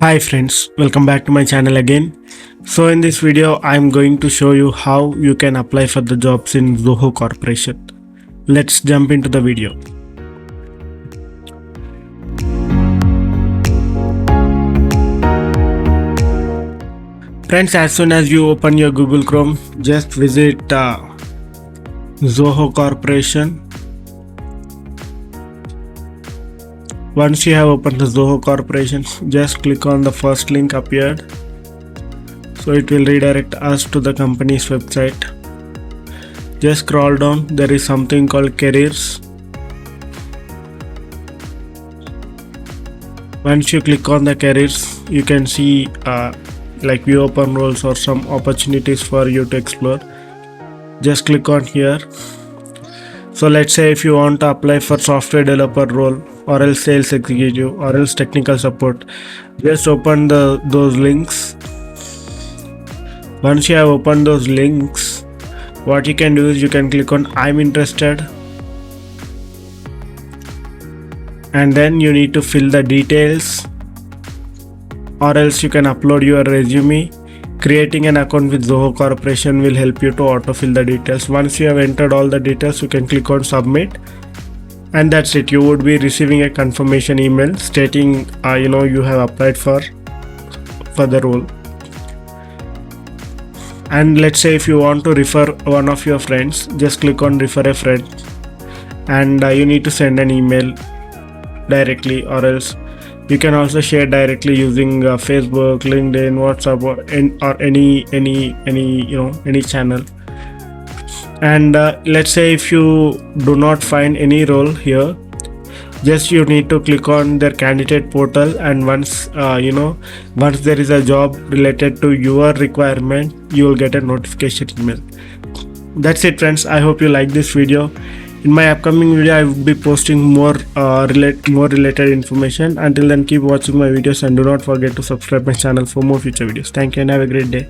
Hi friends, welcome back to my channel again. So in this video I'm going to show you how you can apply for the jobs in Zoho Corporation. Let's jump into the video. Friends, as soon as you open your Google Chrome, just visit Zoho Corporation. Once you have opened the Zoho Corporation, just click on the first link appeared. So it will redirect us to the company's website. Just scroll down, there is something called careers. Once you click on the careers, you can see like view open roles or some opportunities for you to explore. Just click on here. So let's say if you want to apply for software developer role or else sales executive or else technical support, just open those links. Once you have opened those links, what you can do is you can click on I'm interested, and then you need to fill the details, or else you can upload your resume. Creating an account with Zoho Corporation will help you to autofill the details. Once you have entered all the details, you can click on submit, and that's it. You would be receiving a confirmation email stating you have applied for the role. And let's say if you want to refer one of your friends, just click on refer a friend, and you need to send an email directly, or else you can also share directly using Facebook, LinkedIn, WhatsApp, or any channel. And let's say if you do not find any role here, just you need to click on their candidate portal, and once once there is a job related to your requirement, you will get a notification email. That's it friends, I hope you like this video. In my upcoming video I will be posting more related information. Until then, keep watching my videos and do not forget to subscribe my channel for more future videos. Thank you and have a great day.